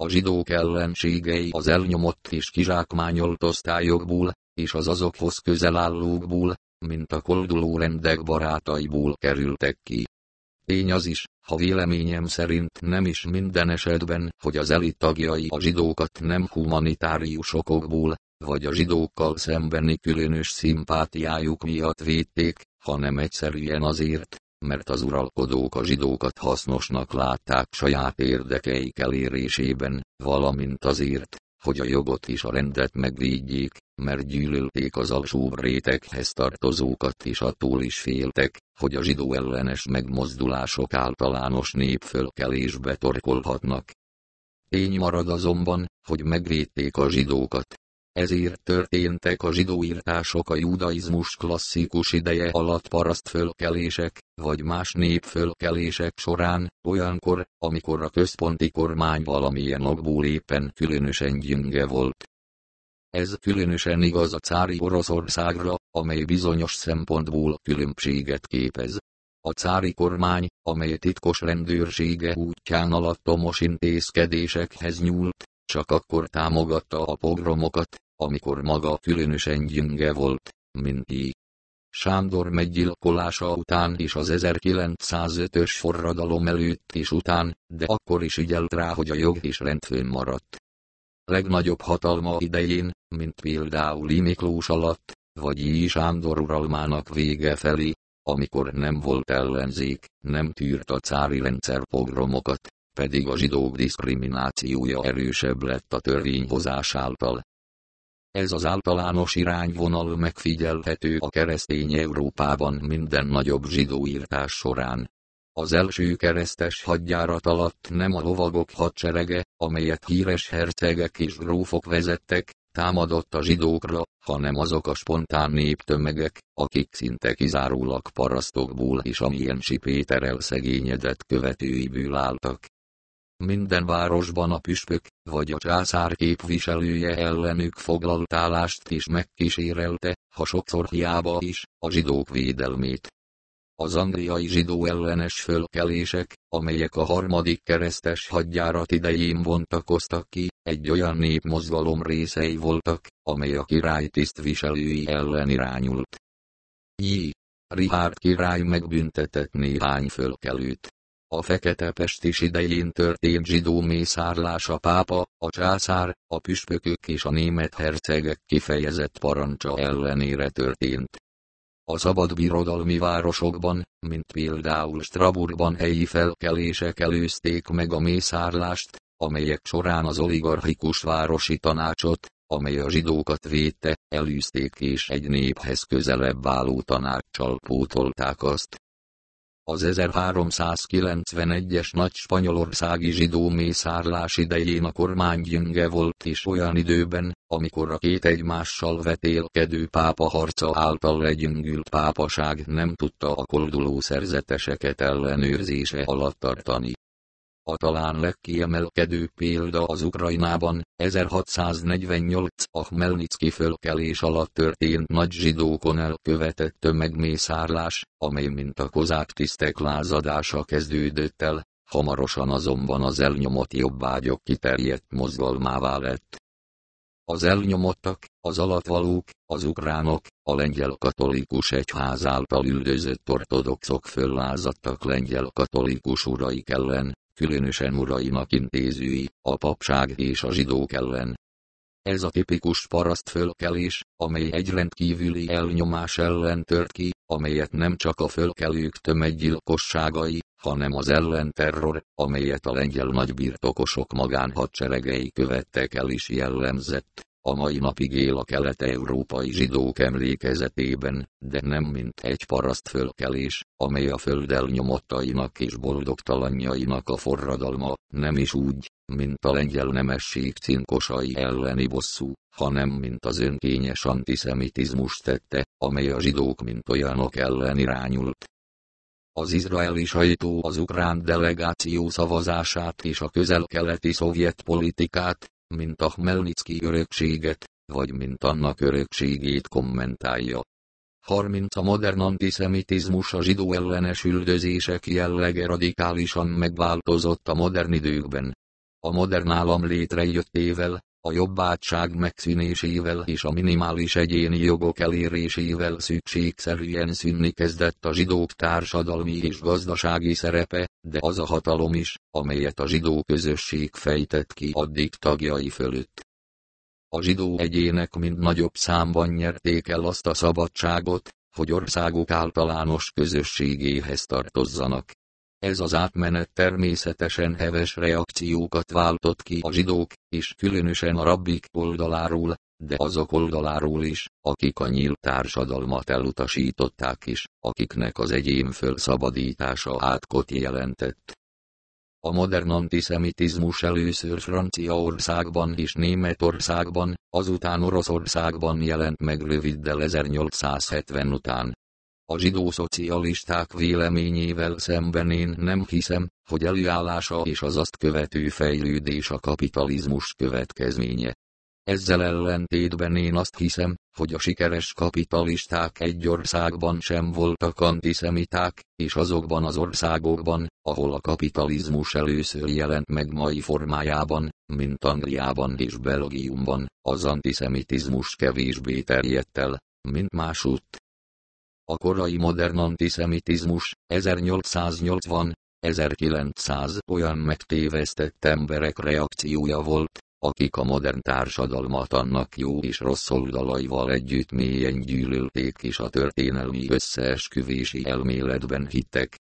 A zsidók ellenségei az elnyomott és kizsákmányolt osztályokból, és az azokhoz közel állókból, mint a kolduló rendek barátaiból kerültek ki. Tény az is, ha véleményem szerint nem is minden esetben, hogy az elit tagjai a zsidókat nem humanitárius okokból, vagy a zsidókkal szembeni különös szimpátiájuk miatt védték, hanem egyszerűen azért, mert az uralkodók a zsidókat hasznosnak látták saját érdekeik elérésében, valamint azért, hogy a jogot és a rendet megvédjék, mert gyűlölték az alsóbb réteghez tartozókat és attól is féltek, hogy a zsidó ellenes megmozdulások általános népfölkelésbe torkolhatnak. Tény marad azonban, hogy megvédték a zsidókat. Ezért történtek a zsidóirtások a judaizmus klasszikus ideje alatt parasztfölkelések, vagy más népfölkelések során, olyankor, amikor a központi kormány valamilyen okból éppen különösen gyönge volt. Ez különösen igaz a cári Oroszországra, amely bizonyos szempontból különbséget képez. A cári kormány, amely titkos rendőrsége útján alattomos intézkedésekhez nyúlt, csak akkor támogatta a pogromokat, amikor maga különösen gyönge volt, mint így. Sándor meggyilkolása után és az 1905-ös forradalom előtt és után, de akkor is ügyelt rá, hogy a jog és rend fönnmaradt. Legnagyobb hatalma idején, mint például I. Miklós alatt, vagy I. Sándor uralmának vége felé, amikor nem volt ellenzék, nem tűrt a cári rendszer pogromokat, pedig a zsidók diszkriminációja erősebb lett a törvényhozás által. Ez az általános irányvonal megfigyelhető a keresztény Európában minden nagyobb zsidóirtás során. Az első keresztes hadjárat alatt nem a lovagok hadserege, amelyet híres hercegek és grófok vezettek, támadott a zsidókra, hanem azok a spontán néptömegek, akik szinte kizárólag parasztokból és a Miensi Péter elszegényedett követőiből álltak. Minden városban a püspök, vagy a császár képviselője ellenük foglalt állást és megkísérelte, ha sokszor hiába is, a zsidók védelmét. Az angliai zsidó ellenes fölkelések, amelyek a harmadik keresztes hadjárat idején bontakoztak ki, egy olyan népmozgalom részei voltak, amely a király tisztviselői ellen irányult. J. Richárd király megbüntetett néhány fölkelőt. A Fekete-Pest idején történt zsidó mészárlás a pápa, a császár, a püspökök és a német hercegek kifejezett parancsa ellenére történt. A szabad birodalmi városokban, mint például Strasbourgban helyi felkelések előzték meg a mészárlást, amelyek során az oligarchikus városi tanácsot, amely a zsidókat védte, elűzték és egy néphez közelebb álló tanáccsal pótolták azt. Az 1391-es nagy spanyolországi zsidó mészárlás idején a kormány gyönge volt és olyan időben, amikor a két egymással vetélkedő pápa harca által legyöngült pápaság nem tudta a kolduló szerzeteseket ellenőrzése alatt tartani. A talán legkiemelkedőbb példa az Ukrajnában, 1648 a Hmelnicki fölkelés alatt történt nagy zsidókon elkövetett tömegmészárlás, amely mint a kozák tisztek lázadása kezdődött el, hamarosan azonban az elnyomott jobbágyok kiterjedt mozgalmává lett. Az elnyomottak, az alattvalók, az ukránok, a lengyel katolikus egyház által üldözött ortodoxok föllázadtak lengyel katolikus uraik ellen, különösen urainak intézői, a papság és a zsidók ellen. Ez a tipikus parasztfölkelés, amely egy rendkívüli elnyomás ellen tört ki, amelyet nem csak a fölkelők tömeggyilkosságai, hanem az ellenterror, amelyet a lengyel nagybirtokosok magánhadseregei követtek el is jellemzett. A mai napig él a kelet-európai zsidók emlékezetében, de nem mint egy parasztfölkelés, amely a föld elnyomottainak és boldogtalanjainak a forradalma, nem is úgy, mint a lengyel nemesség cinkosai elleni bosszú, hanem mint az önkényes antiszemitizmus tette, amely a zsidók mint olyanok ellen irányult. Az izraeli sajtó az ukrán delegáció szavazását és a közel-keleti szovjet politikát, mint a Hmelnicki örökséget, vagy mint annak örökségét kommentálja. 30 A modern antiszemitizmus a zsidó ellenes üldözések jellege radikálisan megváltozott a modern időkben. A modern állam létrejöttével, a jobbátság megszűnésével és a minimális egyéni jogok elérésével szükségszerűen szűnni kezdett a zsidók társadalmi és gazdasági szerepe, de az a hatalom is, amelyet a zsidó közösség fejtett ki addig tagjai fölött. A zsidó egyének mind nagyobb számban nyerték el azt a szabadságot, hogy országuk általános közösségéhez tartozzanak. Ez az átmenet természetesen heves reakciókat váltott ki a zsidók, és különösen a rabbik oldaláról, de azok oldaláról is, akik a nyílt társadalmat elutasították is, akiknek az egyén fölszabadítása átkot jelentett. A modern antiszemitizmus először Franciaországban és Németországban, azután Oroszországban jelent meg röviddel 1870 után. A zsidó szocialisták véleményével szemben én nem hiszem, hogy előállása és az azt követő fejlődés a kapitalizmus következménye. Ezzel ellentétben én azt hiszem, hogy a sikeres kapitalisták egy országban sem voltak antiszemiták, és azokban az országokban, ahol a kapitalizmus először jelent meg mai formájában, mint Angliában és Belgiumban, az antiszemitizmus kevésbé terjedt el, mint másutt. A korai modern antiszemitizmus, 1880-1900 olyan megtévesztett emberek reakciója volt, akik a modern társadalmat annak jó és rossz oldalaival együtt mélyen gyűlölték és a történelmi összeesküvési elméletben hittek.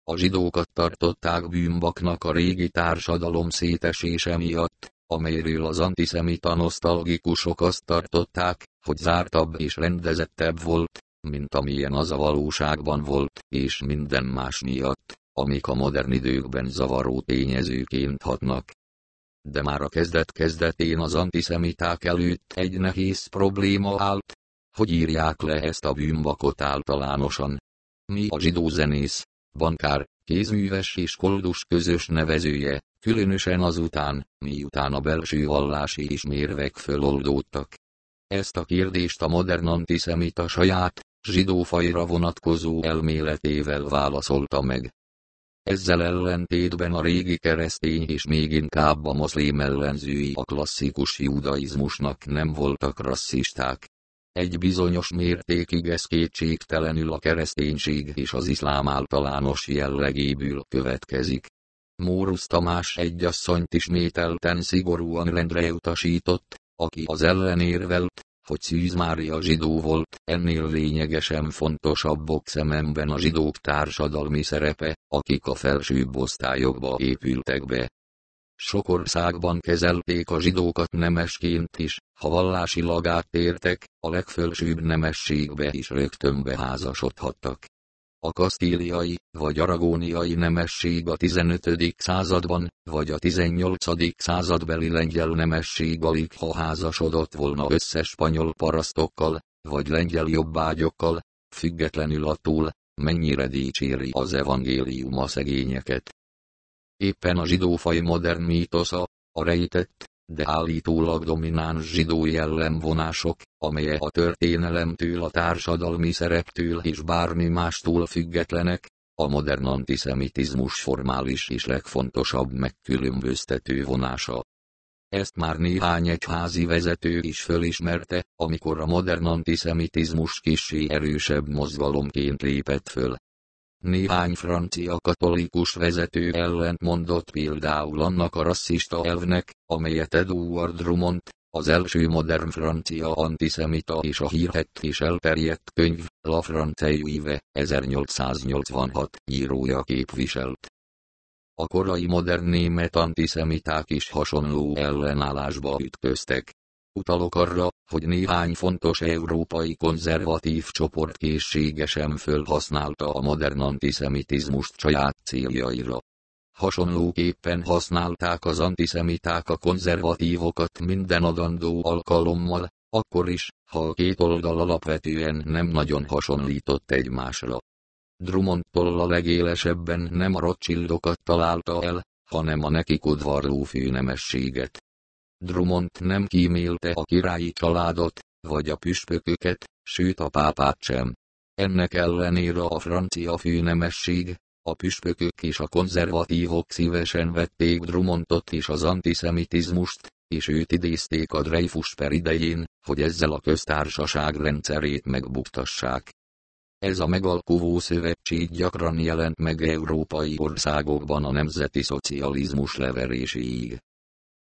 A zsidókat tartották bűnbaknak a régi társadalom szétesése miatt, amelyről az antiszemita nosztalgikusok azt tartották, hogy zártabb és rendezettebb volt, mint amilyen az a valóságban volt, és minden más miatt, amik a modern időkben zavaró tényezőként hatnak. De már a kezdet-kezdetén az antiszemiták előtt egy nehéz probléma állt, hogy írják le ezt a bűnbakot általánosan. Mi a zsidó zenész, bankár, kézműves és koldus közös nevezője, különösen azután, miután a belső vallási ismérvek föloldódtak. Ezt a kérdést a modern antiszemita saját, zsidó fajra vonatkozó elméletével válaszolta meg. Ezzel ellentétben a régi keresztény és még inkább a moszlém ellenzői a klasszikus judaizmusnak nem voltak rasszisták. Egy bizonyos mértékig ez kétségtelenül a kereszténység és az iszlám általános jellegéből következik. Mórusz Tamás egy asszonyt ismételten szigorúan rendre utasított, aki az ellenérvelt, hogy Szűz Mária zsidó volt, ennél lényegesen fontosabbok szememben a zsidók társadalmi szerepe, akik a felsőbb osztályokba épültek be. Sok országban kezelték a zsidókat nemesként is, ha vallásilag áttértek, a legfelsőbb nemességbe is rögtön beházasodhattak. A kasztíliai vagy aragóniai nemesség a 15. században, vagy a 18. századbeli lengyel nemesség alig ha házasodott volna össze spanyol parasztokkal, vagy lengyel jobbágyokkal, függetlenül attól, mennyire dicséri az evangélium a szegényeket. Éppen a zsidófaj modern mítosza, a rejtett, de állítólag domináns zsidó jellemvonások, amelyek a történelemtől, a társadalmi szereptől és bármi mástól függetlenek, a modern antiszemitizmus formális és legfontosabb megkülönböztető vonása. Ezt már néhány egyházi vezető is fölismerte, amikor a modern antiszemitizmus kissé erősebb mozgalomként lépett föl. Néhány francia katolikus vezető ellentmondott például annak a rasszista elvnek, amelyet Edouard Drummond, az első modern francia antiszemita és a hírhedt és elterjedt könyv, La France Juive, 1886 írója képviselt. A korai modern német antiszemiták is hasonló ellenállásba ütköztek. Utalok arra, hogy néhány fontos európai konzervatív csoport készségesen fölhasználta a modern antiszemitizmust saját céljaira. Hasonlóképpen használták az antiszemiták a konzervatívokat minden adandó alkalommal, akkor is, ha a két oldal alapvetően nem nagyon hasonlított egymásra. Drummondtól a legélesebben nem a Rothschildokat találta el, hanem a nekik udvarló főnemességet. Drummond nem kímélte a királyi családot, vagy a püspököket, sőt a pápát sem. Ennek ellenére a francia főnemesség, A püspökök és a konzervatívok szívesen vették Drummondot és az antiszemitizmust, és őt idézték a Dreyfus per idején, hogy ezzel a köztársaság rendszerét megbuktassák. Ez a megalkuvó szövetség gyakran jelent meg európai országokban a nemzeti szocializmus leveréséig.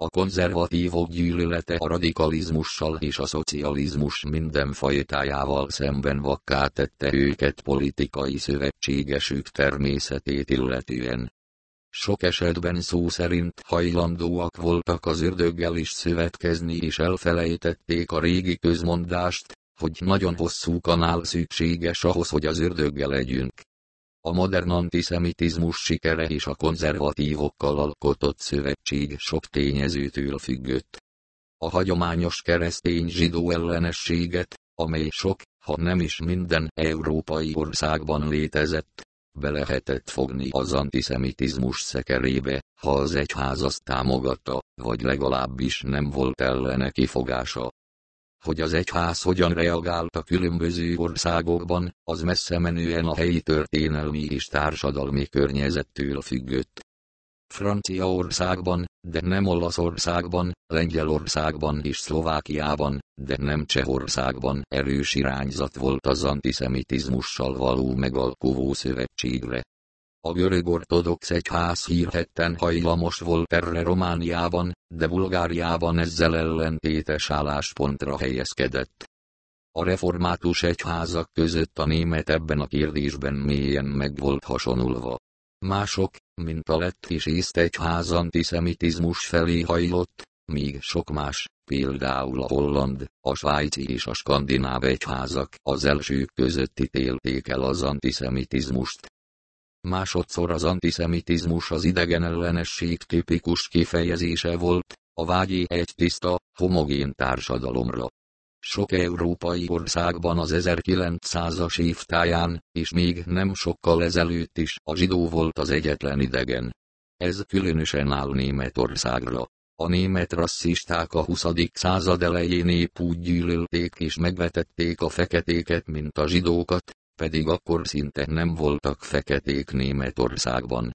A konzervatívok gyűlölete a radikalizmussal és a szocializmus minden fajtájával szemben vakká tette őket politikai szövetségesük természetét illetően. Sok esetben szó szerint hajlandóak voltak az ördöggel is szövetkezni, és elfelejtették a régi közmondást, hogy nagyon hosszú kanál szükséges ahhoz, hogy az ördöggel legyünk. A modern antiszemitizmus sikere és a konzervatívokkal alkotott szövetség sok tényezőtől függött. A hagyományos keresztény-zsidó ellenességet, amely sok, ha nem is minden európai országban létezett, be lehetett fogni az antiszemitizmus szekerébe, ha az egyház azt támogatta, vagy legalábbis nem volt ellene kifogása. Hogy az egyház hogyan reagált a különböző országokban, az messze menően a helyi történelmi és társadalmi környezettől függött. Franciaországban, de nem Olaszországban, Lengyelországban és Szlovákiában, de nem Csehországban erős irányzat volt az antiszemitizmussal való megalkuvó szövetségre. A görög ortodox egyház hírhedten hajlamos volt erre Romániában, de Bulgáriában ezzel ellentétes álláspontra helyezkedett. A református egyházak között a német ebben a kérdésben mélyen meg volt hasonulva. Mások, mint a lett és észt egyház antiszemitizmus felé hajlott, míg sok más, például a holland, a svájci és a skandináv egyházak az elsők között ítélték el az antiszemitizmust. Másodszor az antiszemitizmus az idegenellenesség tipikus kifejezése volt, a vágy egy tiszta, homogén társadalomra. Sok európai országban az 1900-as évtáján, és még nem sokkal ezelőtt is a zsidó volt az egyetlen idegen. Ez különösen áll Németországra. A német rasszisták a 20. század elején épp úgy gyűlölték és megvetették a feketéket, mint a zsidókat, pedig akkor szinte nem voltak feketék Németországban.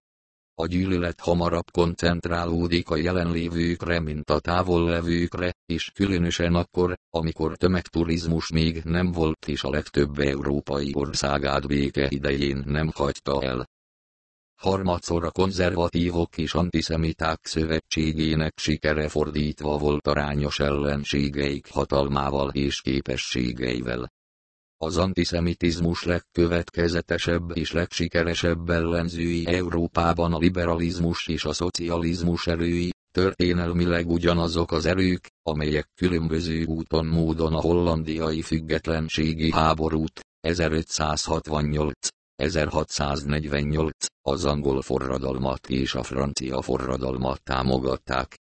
A gyűlölet hamarabb koncentrálódik a jelenlévőkre, mint a távollevőkre, és különösen akkor, amikor tömegturizmus még nem volt és a legtöbb európai országát béke idején nem hagyta el. Harmadszor a konzervatívok és antiszemiták szövetségének sikere fordítva volt arányos ellenségeik hatalmával és képességeivel. Az antiszemitizmus legkövetkezetesebb és legsikeresebb ellenzői Európában a liberalizmus és a szocializmus erői, történelmileg ugyanazok az erők, amelyek különböző úton módon a hollandiai függetlenségi háborút, 1568-1648, az angol forradalmat és a francia forradalmat támogatták.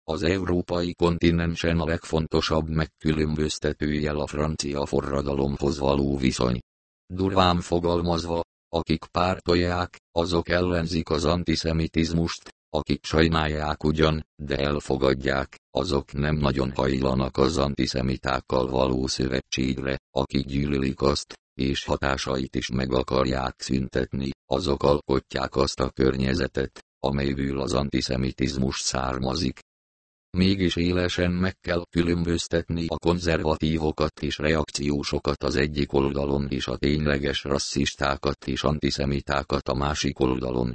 Az európai kontinensen a legfontosabb megkülönböztető jel a francia forradalomhoz való viszony. Durván fogalmazva, akik pártolják, azok ellenzik az antiszemitizmust, akik sajnálják ugyan, de elfogadják, azok nem nagyon hajlanak az antiszemitákkal való szövetségre, akik gyűlölik azt, és hatásait is meg akarják szüntetni, azok alkotják azt a környezetet, amelyből az antiszemitizmus származik. Mégis élesen meg kell különböztetni a konzervatívokat és reakciósokat az egyik oldalon és a tényleges rasszistákat és antiszemitákat a másik oldalon.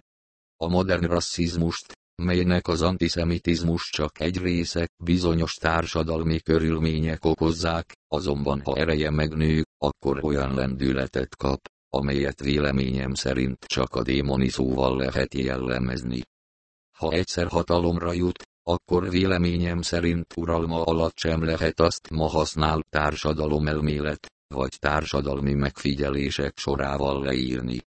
A modern rasszizmust, melynek az antiszemitizmus csak egy része, bizonyos társadalmi körülmények okozzák, azonban ha ereje megnő, akkor olyan lendületet kap, amelyet véleményem szerint csak a démoni szóval lehet jellemezni. Ha egyszer hatalomra jut, akkor véleményem szerint uralma alatt sem lehet azt ma használt társadalomelmélet, vagy társadalmi megfigyelések sorával leírni.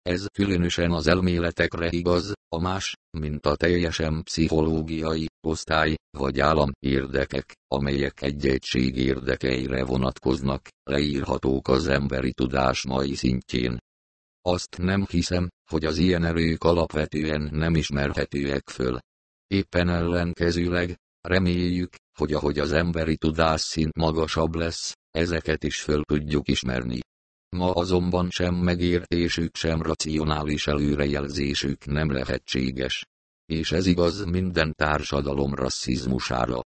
Ez különösen az elméletekre igaz, a más, mint a teljesen pszichológiai, osztály, vagy állam érdekek, amelyek egy egység érdekeire vonatkoznak, leírhatók az emberi tudás mai szintjén. Azt nem hiszem, hogy az ilyen erők alapvetően nem ismerhetőek föl. Éppen ellenkezőleg, reméljük, hogy ahogy az emberi tudásszint magasabb lesz, ezeket is föl tudjuk ismerni. Ma azonban sem megértésük, sem racionális előrejelzésük nem lehetséges. És ez igaz minden társadalom rasszizmusára.